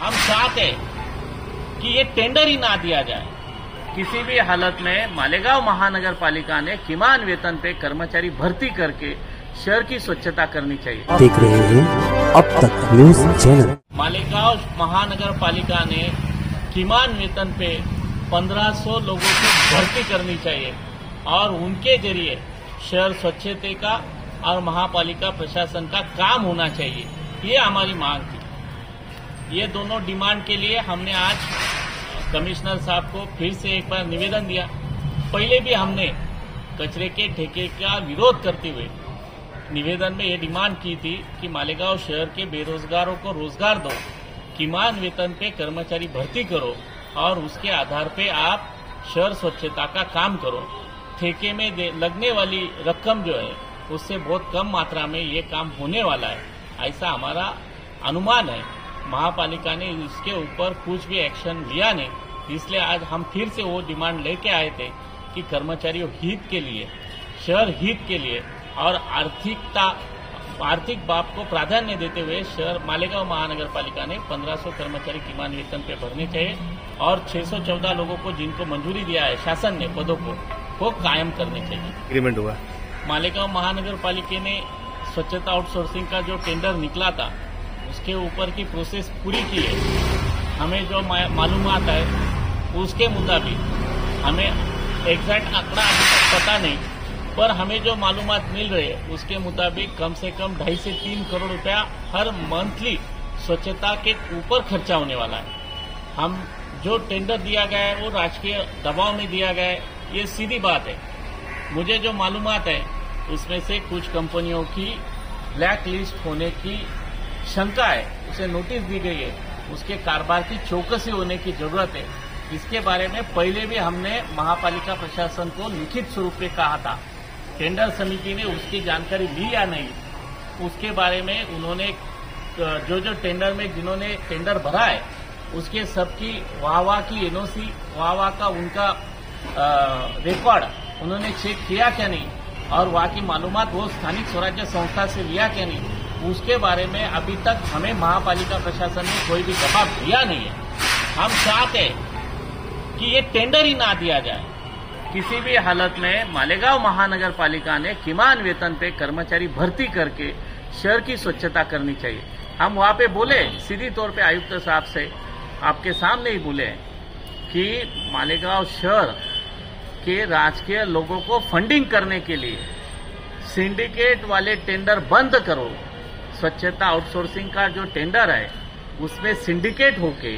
हम चाहते हैं कि ये टेंडर ही ना दिया जाए। किसी भी हालत में मालेगांव महानगर पालिका ने किमान वेतन पे कर्मचारी भर्ती करके शहर की स्वच्छता करनी चाहिए। देख रहे हैं अब तक न्यूज चैनल। मालेगांव महानगर पालिका ने किमान वेतन पे 1500 लोगों की भर्ती करनी चाहिए और उनके जरिए शहर स्वच्छता का और महापालिका प्रशासन का काम होना चाहिए। ये हमारी मांग थी। ये दोनों डिमांड के लिए हमने आज कमिश्नर साहब को फिर से एक बार निवेदन दिया। पहले भी हमने कचरे के ठेके का विरोध करते हुए निवेदन में ये डिमांड की थी कि मालेगांव शहर के बेरोजगारों को रोजगार दो, किमान वेतन पे कर्मचारी भर्ती करो और उसके आधार पे आप शहर स्वच्छता का काम करो। ठेके में लगने वाली रकम जो है उससे बहुत कम मात्रा में ये काम होने वाला है, ऐसा हमारा अनुमान है। महापालिका ने इसके ऊपर कुछ भी एक्शन लिया नहीं, इसलिए आज हम फिर से वो डिमांड लेके आए थे कि कर्मचारियों हित के लिए, शहर हित के लिए और आर्थिक बात को प्राधान्य देते हुए शहर मालेगांव महानगर पालिका ने 1500 कर्मचारी किमान वेतन पे भरने चाहिए और 614 लोगों को जिनको मंजूरी दिया है शासन ने पदों को, वो कायम करने चाहिए। एग्रीमेंट हुआ मालेगांव महानगर पालिका ने स्वच्छता आउटसोर्सिंग का जो टेंडर निकला था उसके ऊपर की प्रोसेस पूरी की है। हमें जो मालूमात है उसके मुताबिक, हमें एग्जैक्ट आंकड़ा अभी तक पता नहीं, पर हमें जो मालूमात मिल रही है उसके मुताबिक कम से कम 2.5 से 3 करोड़ रुपया हर मंथली स्वच्छता के ऊपर खर्चा होने वाला है। हम जो टेंडर दिया गया है वो राजकीय दबाव में दिया गया है, ये सीधी बात है। मुझे जो मालूमात है उसमें से कुछ कंपनियों की ब्लैक लिस्ट होने की शंका है, उसे नोटिस दी गई है, उसके कारोबार की चौकसी होने की जरूरत है। इसके बारे में पहले भी हमने महापालिका प्रशासन को लिखित स्वरूप में कहा था। टेंडर समिति ने उसकी जानकारी ली या नहीं, उसके बारे में उन्होंने जो टेंडर में जिन्होंने टेंडर भरा है उसके सबकी वाहवाह की एनओसी, वाहवाह का उनका रिकॉर्ड उन्होंने चेक किया क्या नहीं और वहां की मालूमात वो स्थानिक स्वराज्य संस्था से लिया क्या नहीं, उसके बारे में अभी तक हमें महापालिका प्रशासन ने कोई भी जवाब दिया नहीं है। हम चाहते हैं कि ये टेंडर ही ना दिया जाए। किसी भी हालत में मालेगांव महानगर पालिका ने किमान वेतन पे कर्मचारी भर्ती करके शहर की स्वच्छता करनी चाहिए। हम वहां पे बोले सीधी तौर पे आयुक्त साहब से, आपके सामने ही बोले कि मालेगांव शहर के राजकीय लोगों को फंडिंग करने के लिए सिंडिकेट वाले टेंडर बंद करो। स्वच्छता आउटसोर्सिंग का जो टेंडर है उसमें सिंडिकेट होके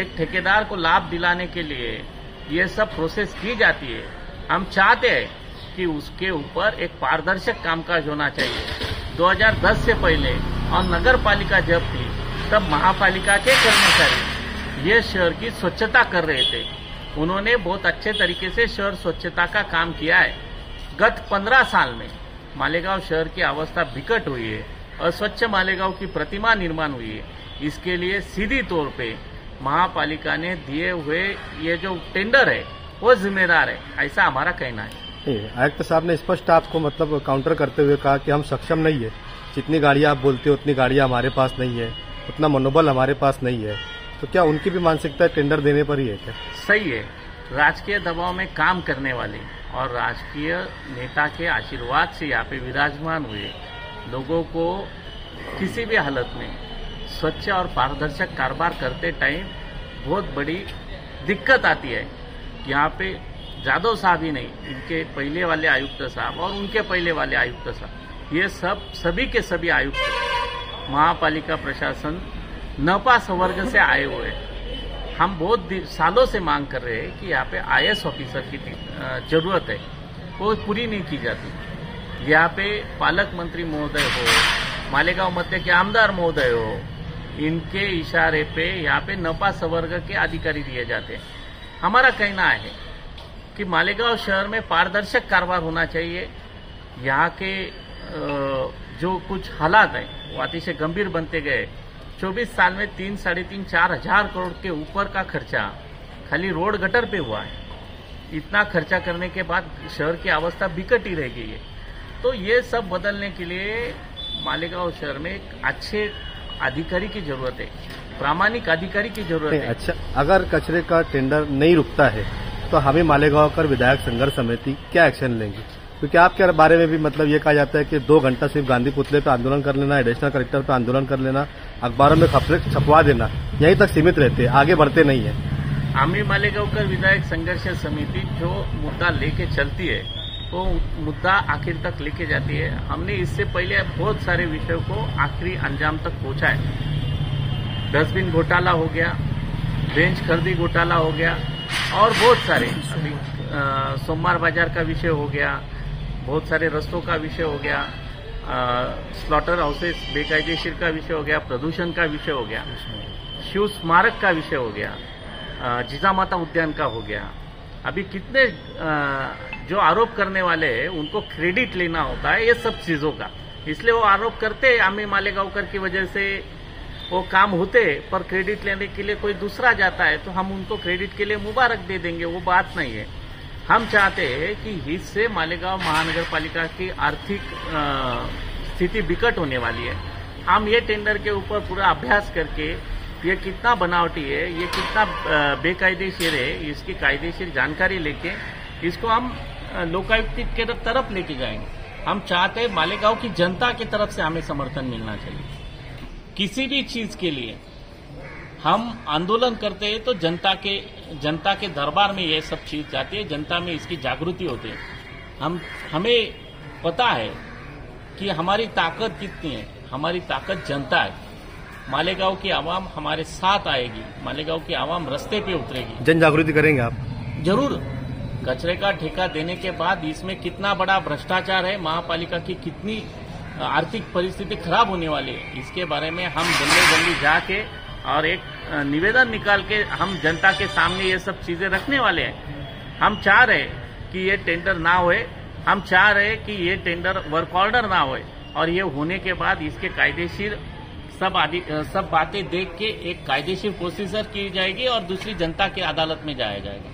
एक ठेकेदार को लाभ दिलाने के लिए ये सब प्रोसेस की जाती है। हम चाहते हैं कि उसके ऊपर एक पारदर्शक कामकाज होना चाहिए। 2010 से पहले और नगर पालिका जब थी तब महापालिका के कर्मचारी ये शहर की स्वच्छता कर रहे थे। उन्होंने बहुत अच्छे तरीके से शहर स्वच्छता का काम किया है। गत 15 साल में मालेगांव शहर की अवस्था बिकट हुई है, अस्वच्छ मालेगांव की प्रतिमा निर्माण हुई है। इसके लिए सीधी तौर पे महापालिका ने दिए हुए ये जो टेंडर है वो जिम्मेदार है, ऐसा हमारा कहना है। आयुक्त साहब ने स्पष्ट आपको मतलब काउंटर करते हुए कहा कि हम सक्षम नहीं है, जितनी गाड़ियां आप बोलते हो उतनी गाड़ियां हमारे पास नहीं है, उतना मनोबल हमारे पास नहीं है। तो क्या उनकी भी मानसिकता टेंडर देने पर ही है क्या? सही है। राजकीय दबाव में काम करने वाले और राजकीय नेता के आशीर्वाद से यहाँ पे विराजमान हुए लोगों को किसी भी हालत में स्वच्छ और पारदर्शक कारोबार करते टाइम बहुत बड़ी दिक्कत आती है। यहाँ पे जादव साहब ही नहीं, इनके पहले वाले आयुक्त साहब और उनके पहले वाले आयुक्त साहब, ये सभी के सभी आयुक्त महापालिका प्रशासन नपा संवर्ग से आए हुए हैं। हम बहुत सालों से मांग कर रहे हैं कि यहाँ पे IAS ऑफिसर की जरूरत है, वो पूरी नहीं की जाती। यहाँ पे पालक मंत्री महोदय हो, मालेगांव मध्य के आमदार महोदय हो, इनके इशारे पे यहाँ पे नपा संवर्ग के अधिकारी दिए जाते हैं। हमारा कहना है कि मालेगांव शहर में पारदर्शक कारोबार होना चाहिए। यहाँ के जो कुछ हालात हैं वो अतिशय गंभीर बनते गए। 24 साल में 3, साढ़े 3, 4 हजार करोड़ के ऊपर का खर्चा खाली रोड गटर पे हुआ है। इतना खर्चा करने के बाद शहर की अवस्था बिकट ही रह गई है। तो ये सब बदलने के लिए मालेगांव शहर में एक अच्छे अधिकारी की जरूरत है। प्रामाणिक अधिकारी की जरूरत है। अच्छा, अगर कचरे का टेंडर नहीं रुकता है तो हमें मालेगांव कर विधायक संघर्ष समिति क्या एक्शन लेंगी? क्योंकि आपके बारे में भी मतलब ये कहा जाता है कि 2 घंटा सिर्फ गांधी पुतले पे आंदोलन कर लेना, एडिशनल कलेक्टर पे आंदोलन कर लेना, अखबारों में खबरें छपवा देना, यहीं तक सीमित रहते हैं, आगे बढ़ते नहीं है। आम्ही मालेगांवकर विधायक संघर्ष समिति जो मुद्दा लेके चलती है वो मुद्दा आखिर तक लेके जाती है। हमने इससे पहले बहुत सारे विषयों को आखिरी अंजाम तक पहुंचा है। डस्टबिन घोटाला हो गया, बेंच खरीदी घोटाला हो गया और बहुत सारे, अभी सोमवार बाजार का विषय हो गया, बहुत सारे रस्तों का विषय हो गया, स्लॉटर हाउसेस बेकायदेशीर का विषय हो गया, प्रदूषण का विषय हो गया, शिव स्मारक का विषय हो गया, जिजामाता उद्यान का हो गया। अभी कितने जो आरोप करने वाले हैं उनको क्रेडिट लेना होता है ये सब चीजों का, इसलिए वो आरोप करते आम्ही मालेगांवकर की वजह से वो काम होते, पर क्रेडिट लेने के लिए कोई दूसरा जाता है तो हम उनको क्रेडिट के लिए मुबारक दे देंगे, वो बात नहीं है। हम चाहते हैं कि इससे मालेगांव महानगर पालिका की आर्थिक स्थिति बिकट होने वाली है। हम ये टेंडर के ऊपर पूरा अभ्यास करके ये कितना बनावटी है, ये कितना बेकायदेशीर है, इसकी कायदेशीर जानकारी लेके इसको हम लोकायुक्त के तरफ लेके जाएंगे। हम चाहते हैं मालेगांव की जनता की तरफ से हमें समर्थन मिलना चाहिए। किसी भी चीज के लिए हम आंदोलन करते हैं तो जनता के दरबार में ये सब चीज जाती है, जनता में इसकी जागृति होती है। हमें पता है कि हमारी ताकत कितनी है, हमारी ताकत जनता है। मालेगांव की आवाम हमारे साथ आएगी, मालेगांव की आवाम रास्ते पे उतरेगी। जन जागृति करेंगे आप? जरूर। कचरे का ठेका देने के बाद इसमें कितना बड़ा भ्रष्टाचार है, महापालिका की कितनी आर्थिक परिस्थिति खराब होने वाली है, इसके बारे में हम जल्दी जाके और एक निवेदन निकाल के हम जनता के सामने ये सब चीजें रखने वाले हैं। हम चाह रहे कि ये टेंडर ना होए, हम चाह रहे कि ये टेंडर वर्क ऑर्डर ना होए, और ये होने के बाद इसके कायदेशीर सब बातें देख के एक कायदेशीर प्रोसीजर की जाएगी और दूसरी जनता की अदालत में जाया जाएगा।